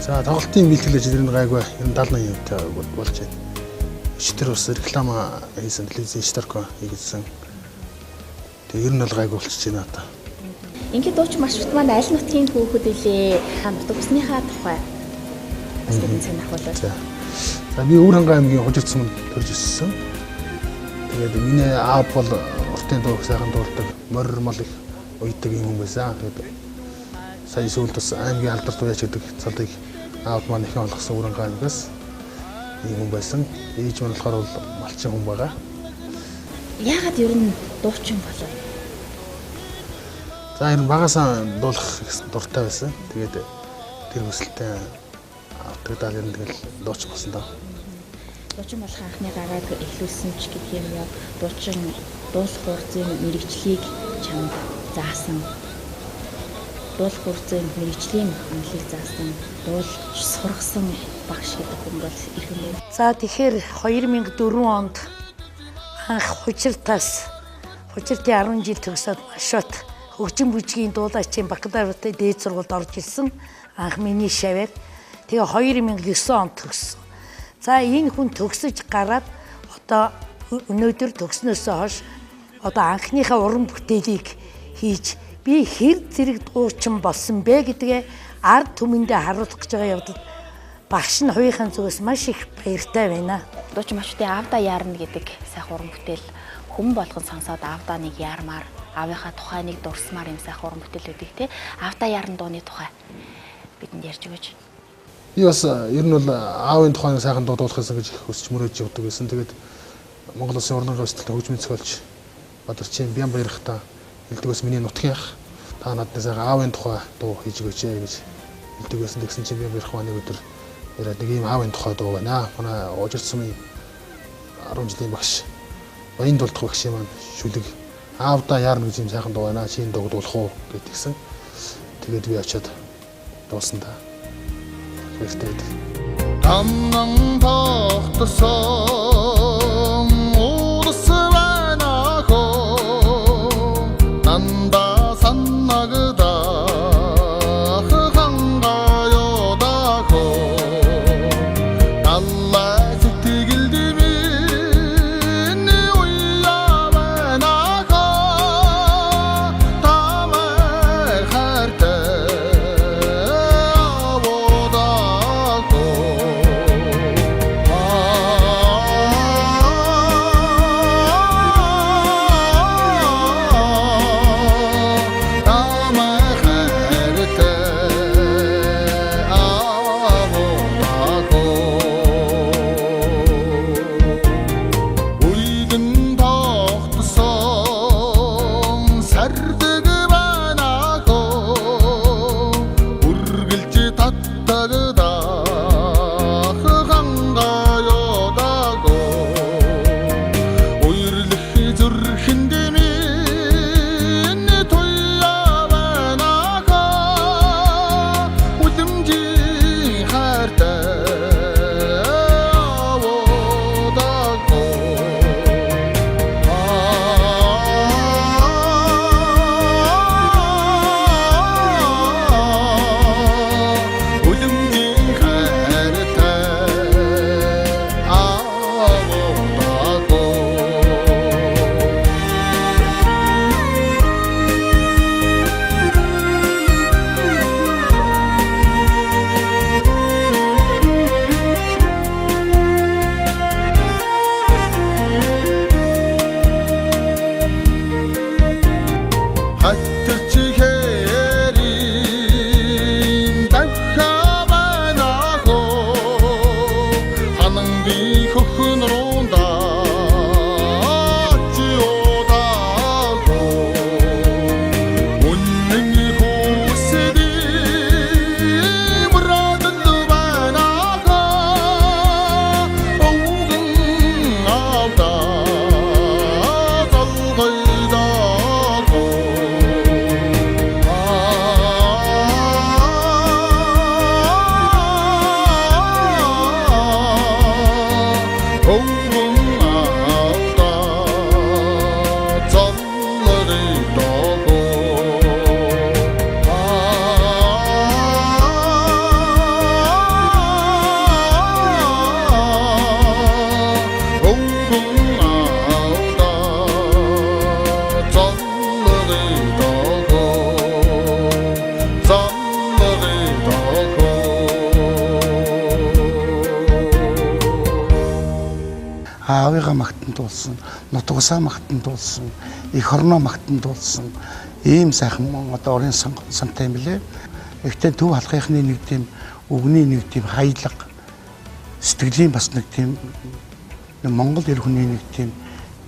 За тоглолтын бэлтгэлж энэ гайгүй 70-80% болж байна. Ичтэр бас реклама хийсэн телевизийн штарко хийсэн. Тэгээ ер нь бол гайгүй болчихж байна одоо. Ингээд дууч маршрут маань аль нутгийн хүүхэд илээ? Нутгсныхаа тухай. Бас нэг зүйл ахвал. За би Өвөрхангай аймгийн Хожигдсманд төрж өссөн. Тэгээд миний аав бол уртын дуу сайхан дуулдаг, морьмол их уйдаг юм байсан. Тэгээд сая сүүлд бас аймгийн алдарт уяач гэдэг цалыг аав маань ихэнх олгосон Өвөрхангай аймгаас юм байсан. Ээж маань болохоор бол малчин хүн байгаа. Яагаад ер нь дуучин болов? За ер нь багасаа дуулах дуртай байсан. Тэгээд тэр хүсэлтэй авдаг ер нь тэгэл дуучин болсон даа. Дуучин болох анхны гарааг эхлүүлсэн ч гэх юм яа дуучин дуулах урзын мэрэгчлийг чамд заасан. Дуулах урзын мэрэгчлийн амлыг заасан. Дуулж сургасан багш гэдэг хүн бол их юм байна. За тэгэхээр 2004 онд анх Хужиртаас Хужиртын 10 жил төгсөөд Машот хөгжим бүжгийн дуулаачийн бакалавртай дээд сургуульд орж ирсэн. Анх миний шавьяар. Тэгээ 2009 онд төгссөн. За энэ хүн төгсөж гараад одоо өнөөдөр төгснөөсөө хойш одоо анхныхаа уран бүтээлийг хийж би хэр зэрэг дуучин болсон бэ гэдгээ ард түмэндээ харуулах гэж байгаа явдал багш нь хувийнхаа зүгээс маш их баяртай байна. Дуучин Машотын Аавда яарна гэдэг сайхан уран бүтээл хүн болгон сонсоод Аавда нэг яармаар аавынхаа тухай нэг дурсмаар юм сайхан уран бүтээлүүдийг те Аавда яарна дууны тухай бидэнд ярьж өгөөч. Би бас ер нь бол аавын тухайн сайхан дуу дуулах гэсэн гэж хүсч мөрөөж явдаг байсан. Тэгээд Монгол Улсын урлаг гүйцэтгэлийн хөгжмийн зохиолч Бадарчин Бямбаярхтаа хэлдэг бас миний нутгийн ах та надад сайхан аавын тухай дуу хийж өгөөч гэж хэлдэг байсан. Тэгсэн чинь Бямбаярх нэг өдөр яриад нэг юм аавын тухай дуу байна. Манай Хожигдсмын 10 жилийн багш Баян дулдах багш маань шүлэг аавда яарна гэж юм сайхан дуу байна. Чинь дуу дуулах уу гэдгийгсэн. Тэгээд би очиод дуулсан да. Тамнан тогтсон улс байна хөө нанда саннагдах хангаяда хөө алла сэтгэл дэмэний уяа байна хөө тамай хартай аавыгаа магтан туулсан, нутгасаа магтан туулсан, эх орноо магтан туулсан ийм сайхан одоо орон сантай юм лээ. Гэхдээ төв халахынхны нэг тийм үгний нэг тийм хаялга, сэтгэлийн бас нэг тийм Монгол эр хүний нэг тийм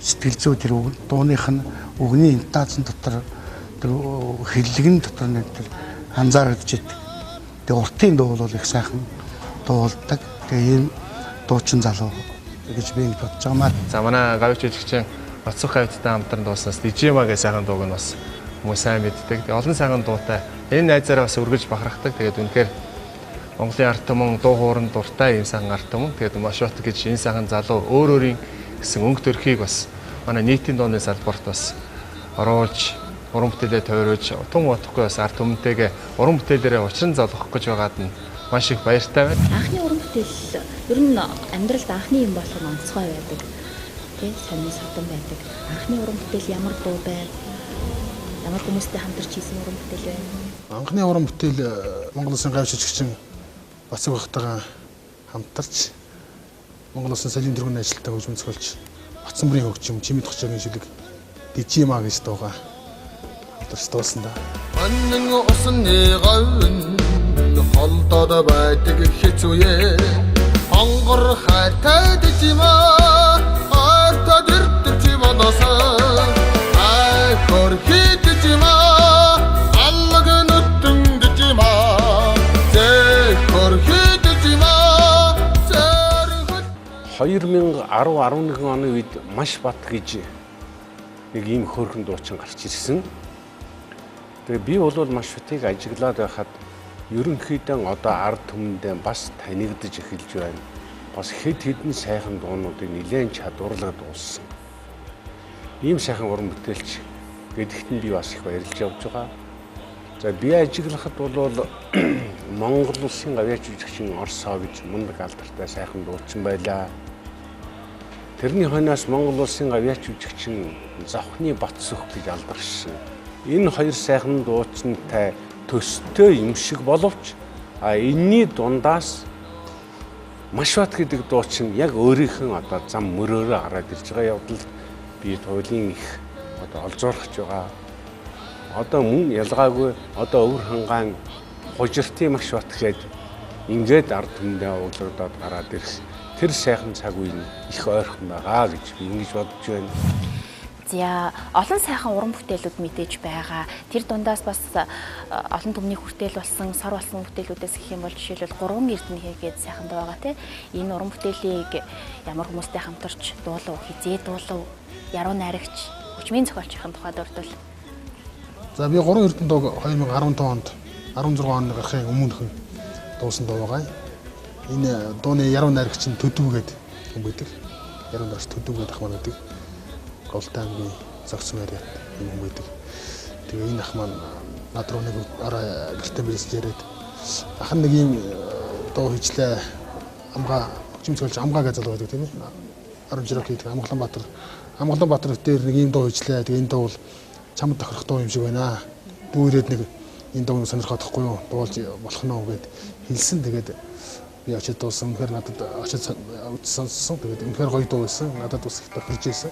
сэтгэл зүй тэр дууных нь үгний интонацийн дотор тэр хэллэгэн дотор нэг тэр анзаарэгдэж идэг. Тэгээ уртын дуу бол их сайхан дуулдаг. Тэгээ ийм дуучин залуу гэж би бодож байгаа. За манай гавьч жүжигчин Ноцох хавьттай хамтран дууснаас Дижима гэх сайхан дууг нь бас хүмүүс сайн мэддэг. Тэгээ олон сайхан дуутай энэ найзаараа бас өргөж бахархдаг. Тэгээд үнэхээр Монголын ард түмэн дуу хоорон дуртай ийм сайхан ард түмэн. Тэгээд Машбат гэж энэ сайхан залуу өөр өөрийн гэсэн өнгө төрхийг бас манай нийтийн дууны салбарт бас оруулж уран бүтээлээ тойруулж тун утгагүй бас ард түмэнтэйгээ уран бүтээлээрээ учран залгах гэж байгаад нь маш их баяртай байна. Анхны уран бүтээл ер нь амьдралд анхны юм болох нь онцгой байдаг. Тэ сонин содон байдаг. Анхны уран бүтээл ямар дуу байв? Ямар хүмүүстэй хамтарч хийсэн уран бүтээл байна? Анхны уран бүтээл Монгол Улсын гавьч жүжигчин Бацэг багтайгаа хамтарч Монгол Улсын соёлын тэргүүний ажилтнаа хөгжмөн зохиолч Батцанбарын хөгжим Чимэд Хочогийн шүлэг Дижима гэж дуугаа хамтарч дуулсан да. Аннын усны говь холдоод байдаг хэцүүе хонгор хайтай дижима артад ирдэг чи манасаа ай корхи дижима аллаг нүтэн дижима зэ корхи дижима 2010-11 оны үед Машбат гэж нэг ийм хөөрхөн дуучин гарч ирсэн. Тэгээ би бол Машбатыг ажиглаад байхад ерөнхийдөө одоо ард түмэндээ бас танигдж эхэлж байна. Бас хэд хэдэн сайхан дуунуудыг нэлээд чадварлаг дуулсан. Ийм сайхан уран бүтээлч гэдэгт нь би бас их баярлж явж байгаа. За би ажиглахад бол Монгол Улсын гавьяач жүжигчин Орсоо гэж мундаг алдартай сайхан дуучин байлаа. Тэрний хойноос Монгол Улсын гавьяач жүжигчин Завхны Батсөх гэж алдаршсан. Энэ хоёр сайхан дуучинтай төстэй юм шиг боловч энэний дундаас Машбат гэдэг дуучин яг өөрийнх нь одоо зам мөрөөрөө гараад ирж байгаа явдал би туйлын их одоо олзуурч байгаа. Одоо мөн ялгаагүй одоо өвөр хангаан хужиртын Машбат гээд ингээд ард түмэндээ углагдаад гараад ирэх тэр сайхан цаг үе нь их ойрхон байгаа гэж би ингэж бодож байна. За олон сайхан уран бүтээлүүд мэдээж байгаа. Тэр дундаас бас олон түмний хүртэл болсон, сар болсон бүтээлүүдээс гэх юм бол жишээлбэл 3 эрдэнэ хийгээд сайхан байгаа тий. Энэ уран бүтээлийг ямар хүмүүстэй хамтарч дуулав, хизээ дуулав, яруу найрагч, хөгжмийн зохиолчийн тухайд урдвал. За би 3 эрдэнэ дууг 2015 онд 16 оны гарахын өмнөхөн дуусан дуу байгаа. Энэ дууны яруу найрагч нь Төдөвгээд хүн байдаг. Яруу найрагч Төдөвгээд ах маань байдаг. Голтой аймгийн зогссон яриад юм байдаг. Тэгээ энэ ах маань над руу нэг араа гэртээ бэлсэж яриад ах нэг юм дуу хийжлээ. Амгаа хөгжим зохиолч Амгаа гэж залуу байдаг тийм ээ. 10 жирок хийдэг Амгалан Баатар дээр нэг юм дуу хийжлээ. Тэгээ энэ дуу бол чамд тохирох дуу юм шиг байна. Дүү ирээд нэг энэ дууг сонирхоодохгүй юу? Дуулж болох нь уу гэд хэлсэн. Тэгээд би очиж дуусан. Үнэхээр надад очиж сонссон. Тэгээд үнэхээр гоё дуу байсан. Надад бас их тохирж байсан.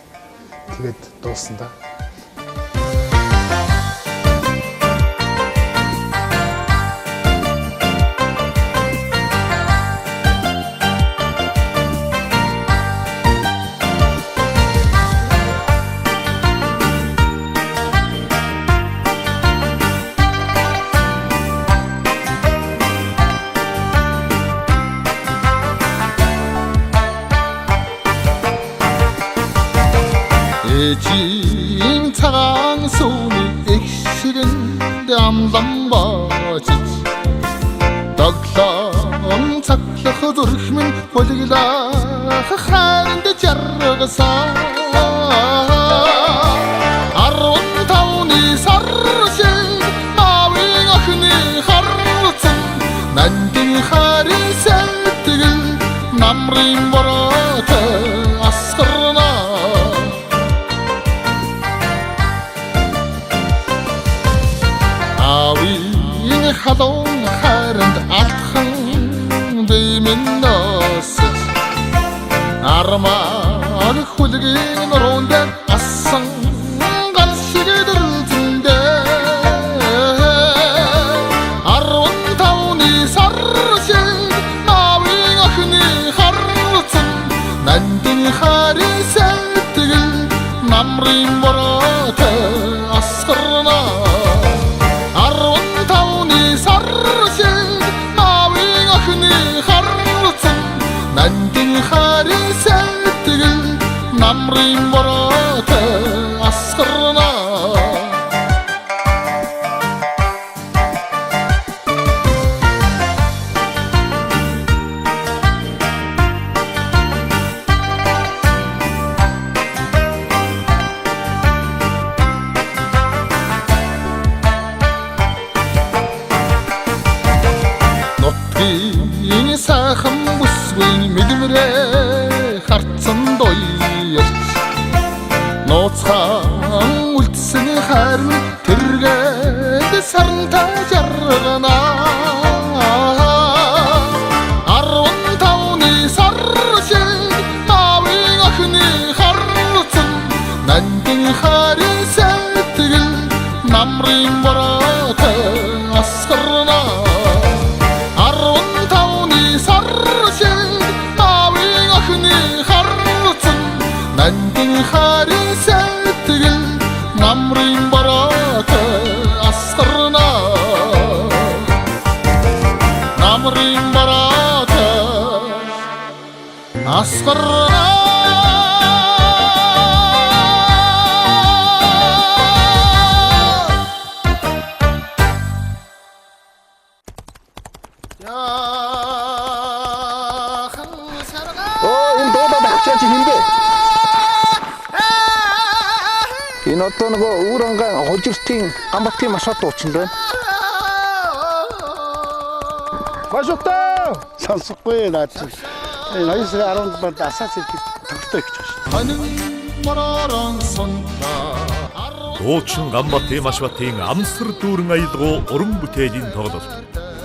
Тэгээд дуулсан да. Ээжийн цагаан сүүний их ширэнд амлан баачиж доглон цаглах зүрх минь хулиглах хайранд жаргасаа 15-ны сар шиг аавын охины харцсан нандин харин сэлтгэл намрын бороотой асгарна аавын халуун хайранд алдхан бимэн носож армаа хүлгийн нуруунд асан гал шиг дөрөлцөндөө 15-ны сар шиг навын охины харцсан нандин харин сэтгэл намрын бороотой асгарна 15-ны сар шиг навын охины харцсан нандин харин сэтгэл намрын бороотой асгарна Нутгийн сайхан бүсгүй мэдмэрээ харцсан доёрч нууцхан үлдсэн харин тэргээд сарнтай жаргана 15-ны сар шиг навын охины харцсан нандин харин сэтгэл намрын бороотой асгарна 15-ны сар шиг навын охины харцсан нандин харин сэтгэл намрын бороотой асгарна намрын бороотой асгарна Энэ дуудаад авчаач хинбэ? Энэ одоо нөгөө Үүранга хожиртын Гамбатын машууд дуучин байна. Башуутай сонсохгүй наад. Энэ 2010 онд асаац ихэд тогтоо гэж байна. Ханин марааран сонта Дуучин Гамбатын машбатын амсар дүүрэн аялгуу уран бүтээлийн тоглолт.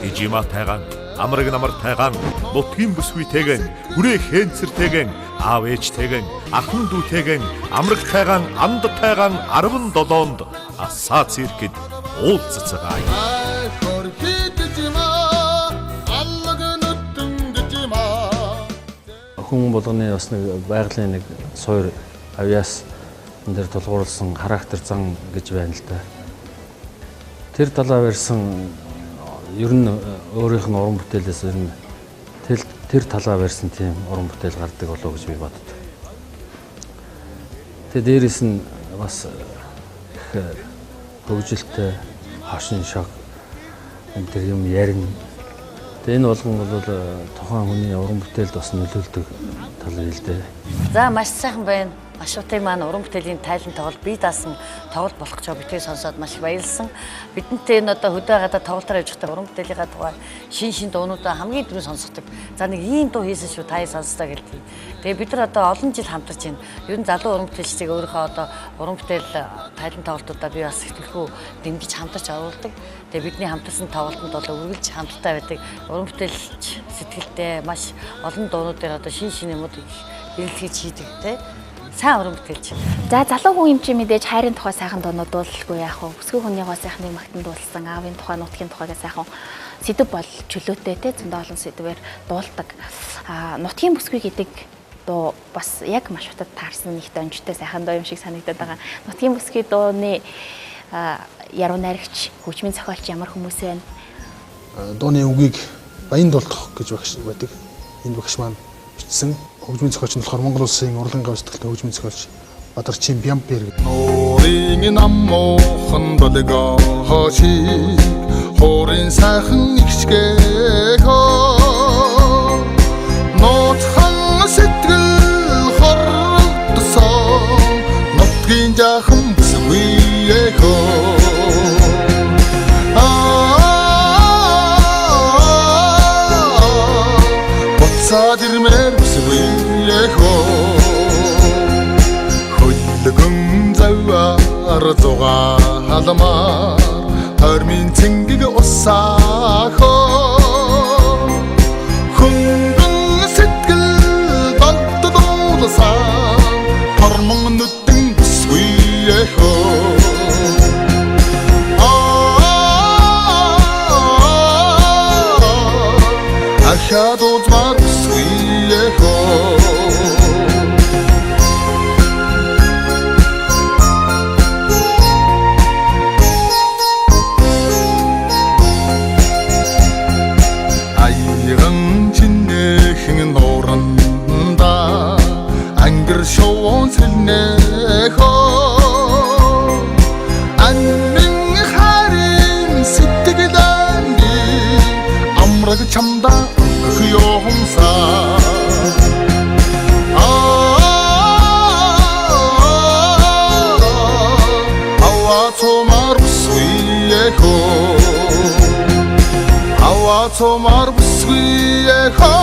Ижима тайгаан, амраг намар тайгаан, нутгийн бүсгүйтэйгэн, хүрээ хэнцэртэйгэн, аав ээжтэйгэн, ахын дүүтэйгэн, амраг тайгаан, анд тайгаан 17-нд асаа циркэд уулзцагаа. Хүн болгоны бас нэг байгалийн нэг суур авьяас энэ дээр тулгуурласан характер зан гэж байна л да. Тэр талаа барьсан ер нь өөрийнх нь уран бүтээлээс ер нь тэр талаа барьсан тийм уран бүтээл гардаг болов гэж би боддог. Тэгээ дээрэс нь бас их хөгжилтэй хошин шог энэ төр юм ярина. Тэгээ энэ болгон бол тухайн хүний уран бүтээлд бас нөлөөлдөг тал юм л дээ. За маш сайхан байна. Ашуутай маань уран бүтээлийн тайлан тоглолт бие даасан тоглолт болох ч битгий сонсоод маш баярлсан. Бидэнтэй энэ одоо хөдөө гадаа тоглолтоор явж байгаа уран бүтээлийнхаа тухай шин дуунуудаа хамгийн түрүү сонсгодог. За нэг ийм дуу хийсэн шүү та сонссоо гэлтий. Тэгээ бид нар одоо олон жил хамтарч байна. Ер нь залуу уран бүтээлчдийг өөрийнхөө одоо уран бүтээл тайлан тоглолтуудаа би бас ихтэлхүү дэмжиж хамтарч оруулдаг. Тэгээ бидний хамтарсан тоглолтод бол үргэлж хамтартай байдаг. Уран бүтээлч сэтгэлтэй маш олон дуунууд дээр одоо шин юмуудыг хэрэглэж хийдэг те. Сайн уран бүтээлч. За залуу хүн юм чи мэдээж хайрын тухай сайхан дуунууд дуулахгүй яах вэ? Бүсгүй хүний гоо сайхныг магтан дуулсан, аавын тухай, нутгийн тухайгаа сайхан сэдв бол чөлөөтэй те зөндөө олон сэдвээр дуулдаг. Нутгийн бүсгүй гэдэг дуу бас яг маш хутад таарсан их донжтой сайхан дуу юм шиг санагдаад байгаа. Нутгийн бүсгүй дууны яруу найрагч, хөгжмийн зохиолч ямар хүмүүс байна? Дууны үгийг Баян дуулах гэж багш байдаг. Энэ багш маань бичсэн хөгжмийн зохиолч нь болохоор Монгол Улсын урлагийн гав сэтгэлтэй хөгжмийн зохиолч Бадарчин Бямбер гэдэг. Нуурын намуухан долгохошиг хуурын сайхан ичгэхөө нутхан сэтгэл хордсон нутгийн жаахан бүсгүйхөө Садирмэр бүсгүйхөө хөлгөн завар зугаалмаар хормын цэнгэг усаахөө хөнгөн сэтгэл бантдуулсан дахиад уулзмаар бүсгүй хөө шоуон сэлнэхо аннин харин сэтгэлэнди амраг чамда хөөхөмса ава цомар бүсвиэхо ава цомар бүсвиэхо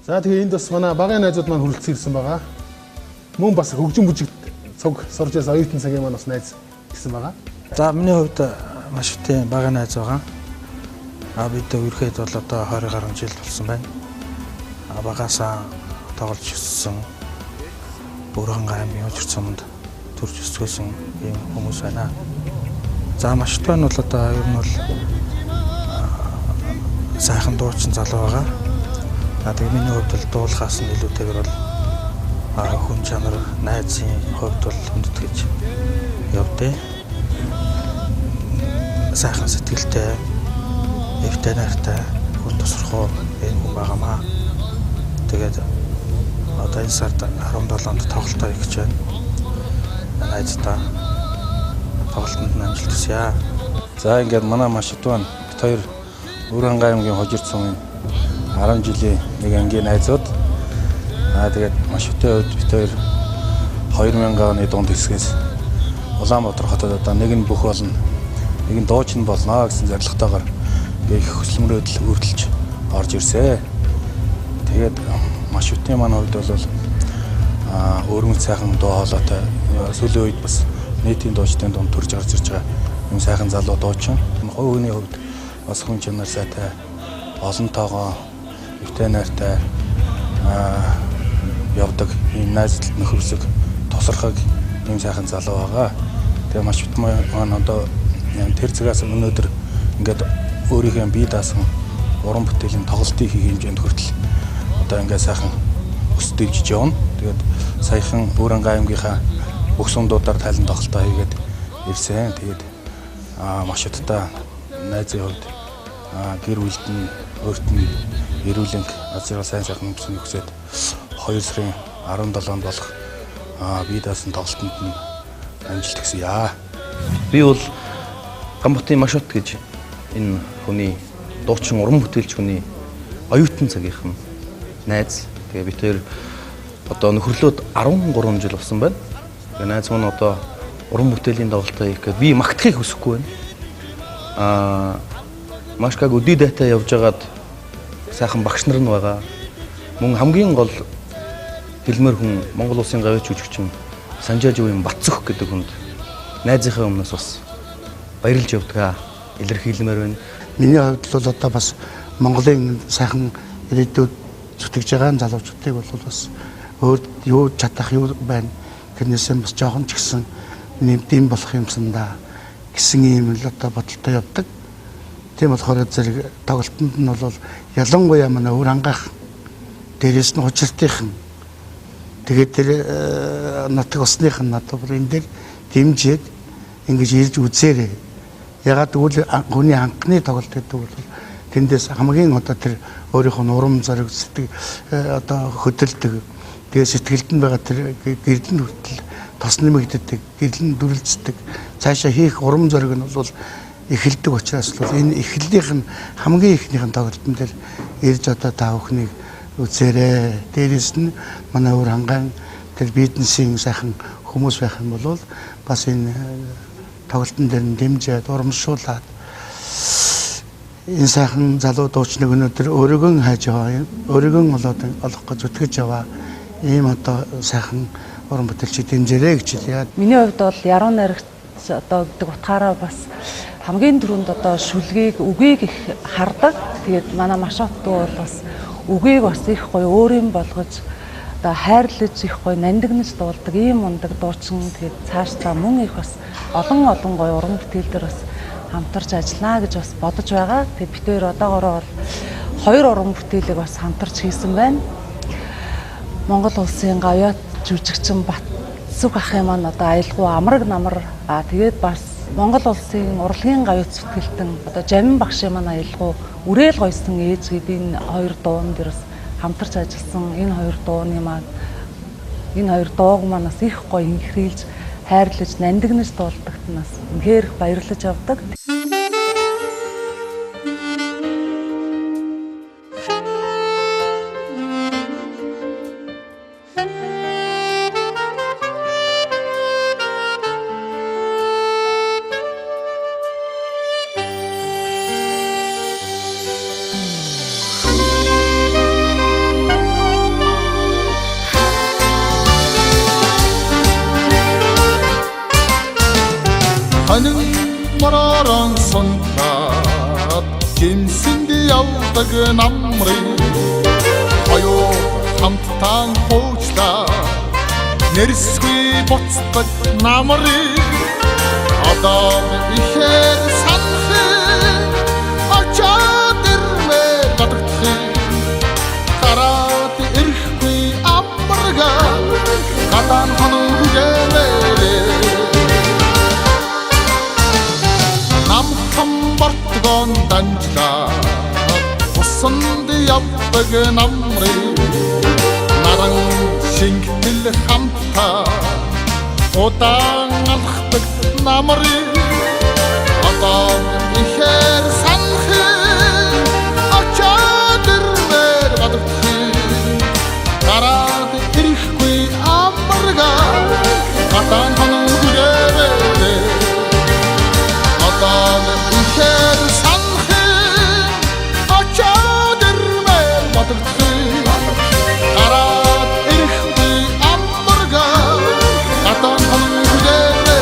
За тэгээ энд бас манай багын найзууд маань хүрэлцэн ирсэн байгаа. Мөн бас хөгжим бүжигт цуг сурж яс оюутан цагийн маань бас найз гэсэн байгаа. За миний хувьд маш ихтэй багын найз байгаа. Бид ерөөд бол одоо 20 гаруй жил болсон байна. Багаасаа тоглож өссөн. Бүрхангай аймгийн хожир цомонд төрж өсгөөсөн ийм хүмүүс байна. За маш ихтэй нь бол одоо ер нь бол сайхан дуучин залуу байгаа. Тэгээ миний хувьд бол дуулахаас нь илүүтэйгээр бол хүн чанар найзын хувьд бол хүндэт гэж явдээ. Сайхан сэтгэлтэй, эвтэй найртай, хүн тусрахуу энэ хүн байгаамаа. Тэгээд одоо энэ сард 17-нд тоглолтоо хийж байна. Найзтай тоглолтод амжилт хүсье. За ингээд манай маш идвэн бид хоёр Бүрхангай аймгийн хожир цомын 10 жилийн нэг ангийн найзууд. Тэгээд маш ихтэй үед бид хоёр 2000 оны дунд хэсгээс Улаанбаатар хотод одоо нэг нь бүх болно, нэг нь дуучин болно гэсэн зорилготойгоор их хөсөл мөрөөдөл үргэлж орж ирсэн. Тэгээд маш ихтэй манай хувьд бол өргөн сайхан дуу хоолойтой сүүлийн үед бас нийтийн дуучдын дунд төрж гарч ирж байгаа юм сайхан залуу дуучин. Хувийн хувьд бас хүн чанар сайтай, олон тоогоо эвтэй найртай явдаг ийм найзлалт нөхөрсөг тосрохыг ийм сайхан залуу байгаа. Тэгээ маш их маань одоо тэр цагаас өнөөдөр ингээд өөрийнхөө бие даасан уран бүтээлийн тоглолтын хийх хэмжээнд хүртэл одоо ингээд сайхан өсдөж явна. Тэгээд саяхан Бүрхангай аймгийнхаа бүх сундуудаар тайлан тоглолтоо хийгээд ирсэн. Тэгээд маш ихтэй найзын хувьд гэр бүлд нь өөрт нь эрүүлэнг азар сайн сайхан өмсөнийг хүсээд 2 сарын 17-нд болох бие даасан тоглолтод нь амжилт хүсье. Би бол Гамбатын Машот гэж энэ хүний дуучин уран бүтээлч хүний оюутан цагийнхан найз. Тэгээ бид тэр одоо нөхөрлөөд 13 жил болсон байна. Тэгээ найз маань одоо уран бүтээлийн тоглолтоо хийх гээд би магтахыг хүсэхгүй байна. Машкаг өдий дайтай явж байгаад сайхан багш нар нь байгаа. Мөн хамгийн гол хэлмээр хүн Монгол улсын гавьяач жүжигчин Санжааживын Батцөх гэдэг хүнд найзынхаа өмнөөс бас баярлж явдаг илэрхийлмээр байна. Миний хувьд бол одоо бас Монголын сайхан ирээдүйд зүтгэж байгаа залуучуудыг бол бас өөр юу чадах юу байна гэнээсээ бас жоохон ч гэсэн нэмдэм болох юмсандаа гэсэн ийм л одоо бодолтой явдаг. Тийм болохоор зэрэг тоглолтод нь бол ялангуяа манай Бүрхангайх дээрээс нь учиртынхан тэгээд тэр нутаг усных нь одоо энэ дээр дэмжиж ингэж ирж үзээрэй. Ягаад гэвэл хүний анхны тоглолт гэдэг бол тэндээс хамгийн одоо тэр өөрийнх нь урам зориг одоо хөдөлдөг. Тэгээд сэтгэлд нь байгаа тэр гэрдэн хүртэл тос нэмэгддэг, гэрдэн дүрлцдэг. Цаашаа хийх урам зориг нь бол эхэлдэг учраас л энэ эхлэлийнх нь хамгийн ихнийхэн тоглолтын дээр ирж одоо та бүхнийг үзээрэй. Дээрээс нь манай Бүрхангай тэр бизнесийн сайхан хүмүүс байх юм бол бас энэ тоглолтын дээр нь дэмжиж урамшуулад энэ сайхан залуу дуучныг өнөөдөр өргөн хайж байгаа, өргөн олох гэж зүтгэж яваа ийм одоо сайхан уран бүтээлчид дэмжээрэй гэж яа. Миний хувьд бол яруу найрагч одоо гэдэг утгаараа бас хамгийн түрүүнд одоо шүлгийг үгийг их хардаг. Тэгээд манай Машот дуу бол бас үгийг бас их гоё өөрийн болгож одоо хайрлаж их гоё нандинаж дуулдаг ийм ундаг дуучин. Тэгээд цаашдаа мөн их бас олон гоё уран бүтээл дээр бас хамтарч ажиллана гэж бас бодож байгаа. Тэгээд бид хоёр одоогоороо бол 2 уран бүтээлийг бас хамтарч хийсэн байна. Монгол улсын гавьяат жүжигчин Батсүх ахын маань одоо аялгау амраг намар тэгээд бас Монгол улсын урлагийн гавьяат зүтгэлтэн одоо Жамин багшийн маань аялгау Үрээл гойсон ээж гэдэг энэ 2 дуун дээр бас хамтарч ажилласан. Энэ 2 дууны маань энэ 2 дууг маань бас их гоё инхрийлж хайрлаж нандинаж дуулдагт нас үнэхээр баярлаж авдаг. Маран сонтаад гимсэнд явдаг намрын хоёо хамтан хуучлаа нэрсгүй буцдаг намрын одоо ихээр санахын очоод ирмээр гадагтахын хараад ирэхгүй амбарга гадаан хоног үгэмээрээ бортгон данжлаа усанд явдаг намрын наран шингэтэл хамтаа удаан алхдаг намрын одоо ихээр санахын очоод ирмээр гадагтахын гараад ирэхгүй амбарга гадаан хоног үгээрээ одоо ихээр санахын очоод ирмээр гадагтахын гараад ирэхгүй амбарга гадаан хоног үгээрээ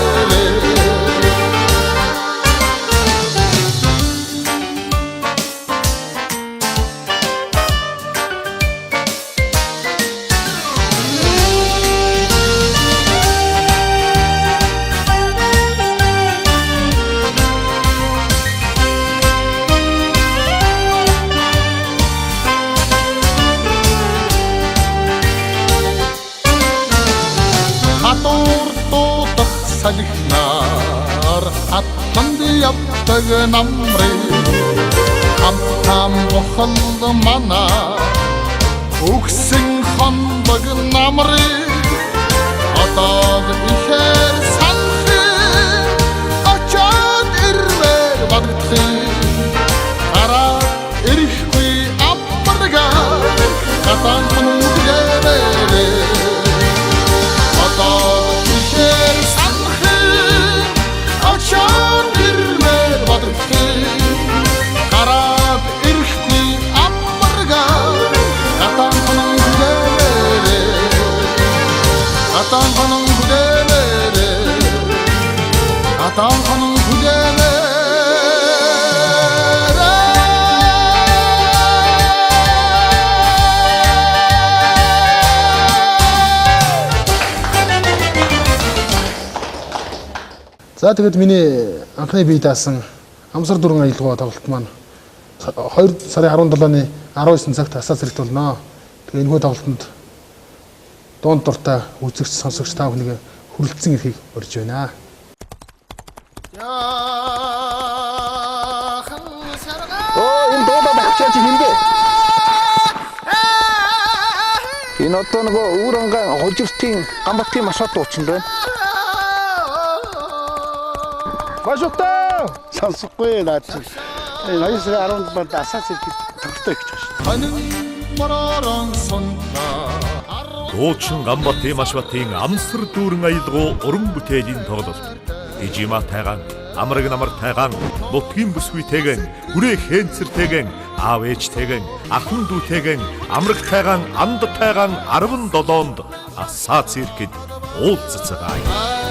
салхинаар хатманд явдаг намрын хамтам бохол манаа өгсөн хондог намрын одоо ихээр санахын очоод ирмээр гадагтахын гараад ирэхгүй амбарга гадаан хоног үгээрээ одоо ихээр очоод ирмээр гадагтахын гараад ирэхгүй амбарга гадаан хоног үгээрээ гадаан хоног үгээрээ гадаан хоног үгээрээ За тэгээд миний анхны бие даасан амсар дүрэн аялгау тоглолт маань 2 сарын 17-ны 19 цагт асаа зэрэгт болно. Тэгээд энэхүү тоглолтод дунд дуртай үзэгч сонсогч та бүхнийг хүрэлцэн ирэхийг урьж байна. Энэ дуудаа багчаач хинбэ? Энэ одоо нөгөө Үүрангай хожиртын Гамбатын машат дуучин байна. Башуктаа сонсохгүй наад чи. Энэ 20 10-нд асаа зэрэг тоглолтоо хийж байна. Дуучин Гамбатын машбатын амсар дүүрэн аялгау уран бүтээлийн тоглолт. Ижима тайгаан, амраг намар тайгаан, нутгийн бүсгүйтэйгэн, хүрээ хэнцэртэйгэн, аав ээжтэйгэн, ахын дүүтэйгэн, амраг тайгаан, анд тайгаан 17-нд асаа циркэд уулзцагаа.